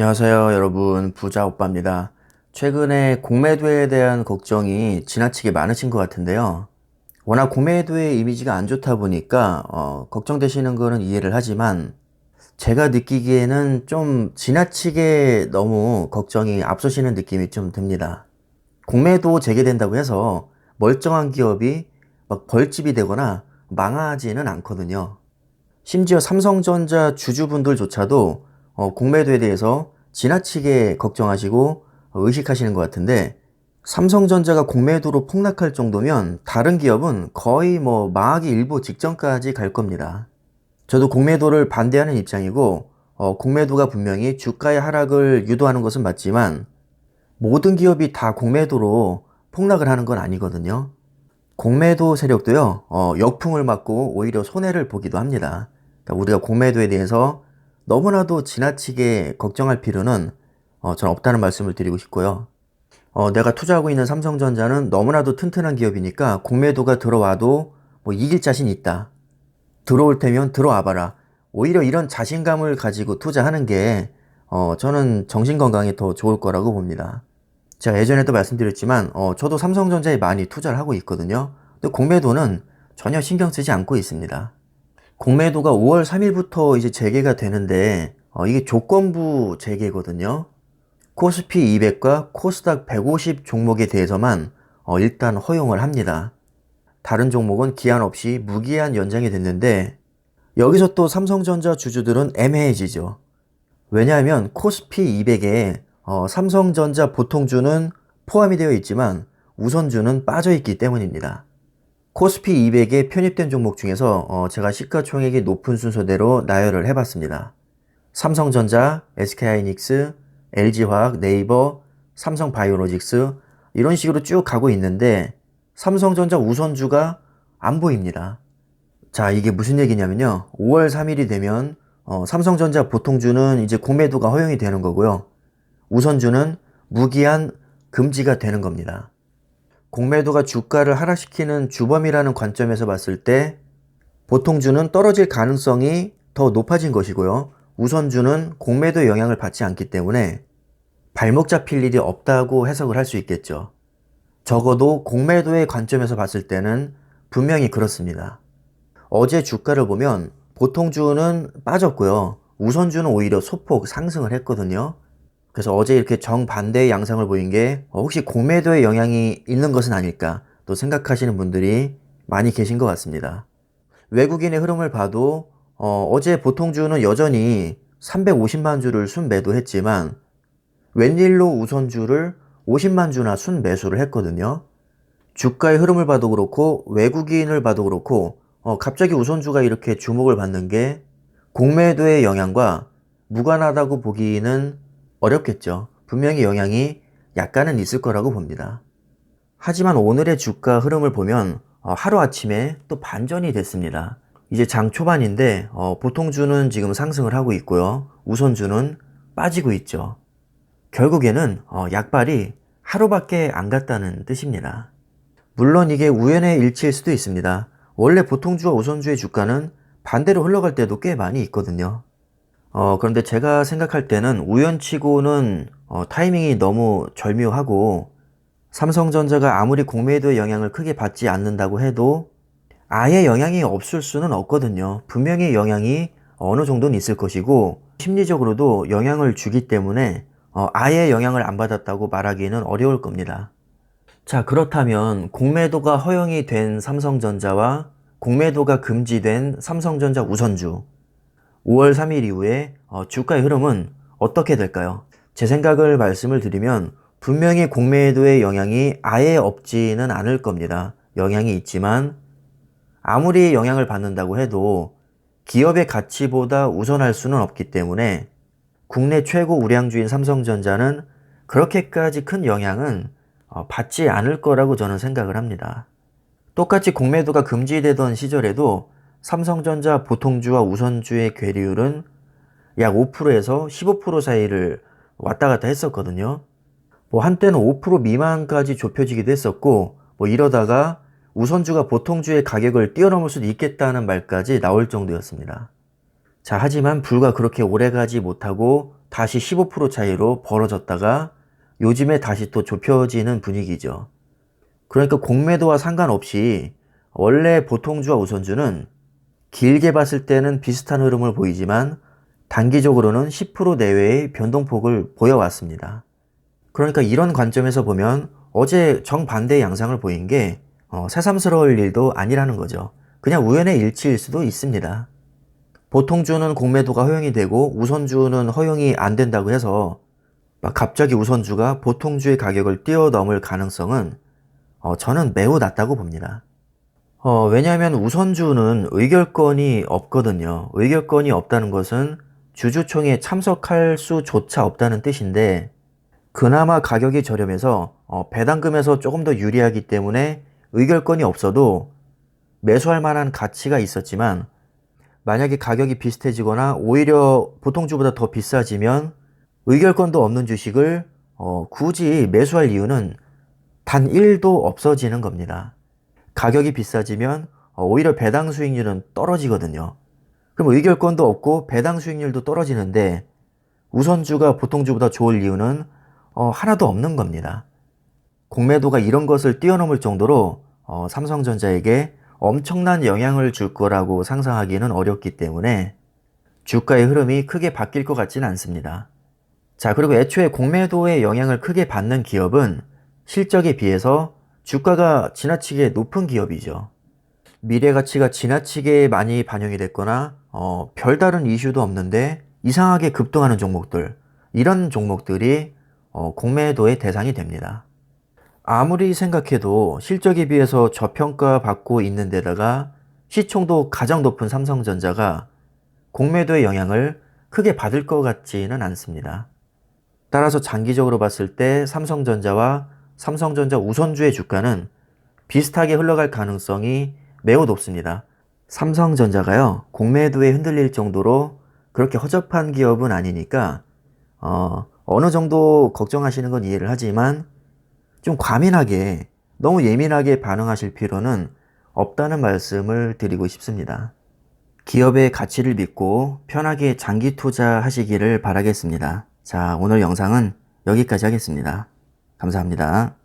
안녕하세요, 여러분. 부자 오빠입니다. 최근에 공매도에 대한 걱정이 지나치게 많으신 것 같은데요. 워낙 공매도의 이미지가 안 좋다 보니까 걱정되시는 거는 이해를 하지만 제가 느끼기에는 좀 지나치게 너무 걱정이 앞서시는 느낌이 좀 듭니다. 공매도 재개된다고 해서 멀쩡한 기업이 막 벌집이 되거나 망하지는 않거든요. 심지어 삼성전자 주주분들조차도 공매도에 대해서 지나치게 걱정하시고 의식하시는 것 같은데, 삼성전자가 공매도로 폭락할 정도면 다른 기업은 거의 뭐 망하기 일보 직전까지 갈 겁니다. 저도 공매도를 반대하는 입장이고, 공매도가 분명히 주가의 하락을 유도하는 것은 맞지만 모든 기업이 다 공매도로 폭락을 하는 건 아니거든요. 공매도 세력도요, 역풍을 맞고 오히려 손해를 보기도 합니다. 그러니까 우리가 공매도에 대해서 너무나도 지나치게 걱정할 필요는 전 없다는 말씀을 드리고 싶고요. 내가 투자하고 있는 삼성전자는 너무나도 튼튼한 기업이니까 공매도가 들어와도 뭐 이길 자신이 있다. 들어올 테면 들어와 봐라. 오히려 이런 자신감을 가지고 투자하는 게 저는 정신건강에 더 좋을 거라고 봅니다. 제가 예전에도 말씀드렸지만 저도 삼성전자에 많이 투자를 하고 있거든요. 근데 공매도는 전혀 신경 쓰지 않고 있습니다. 공매도가 5월 3일부터 이제 재개가 되는데 이게 조건부 재개거든요. 코스피 200과 코스닥 150 종목에 대해서만 일단 허용을 합니다. 다른 종목은 기한 없이 무기한 연장이 됐는데 여기서 또 삼성전자 주주들은 애매해지죠. 왜냐하면 코스피 200에 삼성전자 보통주는 포함이 되어 있지만 우선주는 빠져 있기 때문입니다. 코스피 200에 편입된 종목 중에서 제가 시가총액이 높은 순서대로 나열을 해봤습니다. 삼성전자, SK하이닉스, LG화학, 네이버, 삼성바이오로직스 이런 식으로 쭉 가고 있는데 삼성전자 우선주가 안 보입니다. 자, 이게 무슨 얘기냐면요. 5월 3일이 되면 삼성전자 보통주는 이제 공매도가 허용이 되는 거고요. 우선주는 무기한 금지가 되는 겁니다. 공매도가 주가를 하락시키는 주범이라는 관점에서 봤을 때 보통주는 떨어질 가능성이 더 높아진 것이고요. 우선주는 공매도의 영향을 받지 않기 때문에 발목 잡힐 일이 없다고 해석을 할 수 있겠죠. 적어도 공매도의 관점에서 봤을 때는 분명히 그렇습니다. 어제 주가를 보면 보통주는 빠졌고요. 우선주는 오히려 소폭 상승을 했거든요. 그래서 어제 이렇게 정반대의 양상을 보인 게 혹시 공매도의 영향이 있는 것은 아닐까 또 생각하시는 분들이 많이 계신 것 같습니다. 외국인의 흐름을 봐도 어제 보통주는 여전히 350만 주를 순매도했지만 웬일로 우선주를 50만 주나 순매수를 했거든요. 주가의 흐름을 봐도 그렇고 외국인을 봐도 그렇고 갑자기 우선주가 이렇게 주목을 받는 게 공매도의 영향과 무관하다고 보기는 어렵겠죠. 분명히 영향이 약간은 있을 거라고 봅니다. 하지만 오늘의 주가 흐름을 보면 하루아침에 또 반전이 됐습니다. 이제 장 초반인데 보통주는 지금 상승을 하고 있고요. 우선주는 빠지고 있죠. 결국에는 약발이 하루밖에 안 갔다는 뜻입니다. 물론 이게 우연의 일치일 수도 있습니다. 원래 보통주와 우선주의 주가는 반대로 흘러갈 때도 꽤 많이 있거든요. 그런데 제가 생각할 때는 우연치고는 타이밍이 너무 절묘하고 삼성전자가 아무리 공매도의 영향을 크게 받지 않는다고 해도 아예 영향이 없을 수는 없거든요. 분명히 영향이 어느 정도는 있을 것이고 심리적으로도 영향을 주기 때문에 아예 영향을 안 받았다고 말하기는 어려울 겁니다. 자, 그렇다면 공매도가 허용이 된 삼성전자와 공매도가 금지된 삼성전자 우선주 5월 3일 이후에 주가의 흐름은 어떻게 될까요? 제 생각을 말씀을 드리면 분명히 공매도의 영향이 아예 없지는 않을 겁니다. 영향이 있지만 아무리 영향을 받는다고 해도 기업의 가치보다 우선할 수는 없기 때문에 국내 최고 우량주인 삼성전자는 그렇게까지 큰 영향은 받지 않을 거라고 저는 생각을 합니다. 똑같이 공매도가 금지되던 시절에도 삼성전자 보통주와 우선주의 괴리율은 약 5%에서 15% 사이를 왔다 갔다 했었거든요. 뭐 한때는 5% 미만까지 좁혀지기도 했었고 이러다가 우선주가 보통주의 가격을 뛰어넘을 수도 있겠다는 말까지 나올 정도였습니다. 자, 하지만 불과 그렇게 오래 가지 못하고 다시 15% 차이로 벌어졌다가 요즘에 다시 또 좁혀지는 분위기죠. 그러니까 공매도와 상관없이 원래 보통주와 우선주는 길게 봤을 때는 비슷한 흐름을 보이지만 단기적으로는 10% 내외의 변동폭을 보여왔습니다. 그러니까 이런 관점에서 보면 어제 정반대의 양상을 보인 게 새삼스러울 일도 아니라는 거죠. 그냥 우연의 일치일 수도 있습니다. 보통주는 공매도가 허용이 되고 우선주는 허용이 안 된다고 해서 막 갑자기 우선주가 보통주의 가격을 뛰어넘을 가능성은 저는 매우 낮다고 봅니다. 왜냐하면 우선주는 의결권이 없거든요. 의결권이 없다는 것은 주주총회에 참석할 수조차 없다는 뜻인데, 그나마 가격이 저렴해서 배당금에서 조금 더 유리하기 때문에 의결권이 없어도 매수할 만한 가치가 있었지만, 만약에 가격이 비슷해지거나 오히려 보통주보다 더 비싸지면 의결권도 없는 주식을 굳이 매수할 이유는 단 1도 없어지는 겁니다. 가격이 비싸지면 오히려 배당 수익률은 떨어지거든요. 그럼 의결권도 없고 배당 수익률도 떨어지는데 우선주가 보통주보다 좋을 이유는 하나도 없는 겁니다. 공매도가 이런 것을 뛰어넘을 정도로 삼성전자에게 엄청난 영향을 줄 거라고 상상하기는 어렵기 때문에 주가의 흐름이 크게 바뀔 것 같지는 않습니다. 자, 그리고 애초에 공매도의 영향을 크게 받는 기업은 실적에 비해서 주가가 지나치게 높은 기업이죠. 미래 가치가 지나치게 많이 반영이 됐거나 별다른 이슈도 없는데 이상하게 급등하는 종목들, 이런 종목들이 공매도의 대상이 됩니다. 아무리 생각해도 실적에 비해서 저평가받고 있는 데다가 시총도 가장 높은 삼성전자가 공매도의 영향을 크게 받을 것 같지는 않습니다. 따라서 장기적으로 봤을 때 삼성전자와 삼성전자 우선주의 주가는 비슷하게 흘러갈 가능성이 매우 높습니다. 삼성전자가요, 공매도에 흔들릴 정도로 그렇게 허접한 기업은 아니니까 어느 정도 걱정하시는 건 이해를 하지만 좀 과민하게, 너무 예민하게 반응하실 필요는 없다는 말씀을 드리고 싶습니다. 기업의 가치를 믿고 편하게 장기 투자하시기를 바라겠습니다. 자, 오늘 영상은 여기까지 하겠습니다. 감사합니다.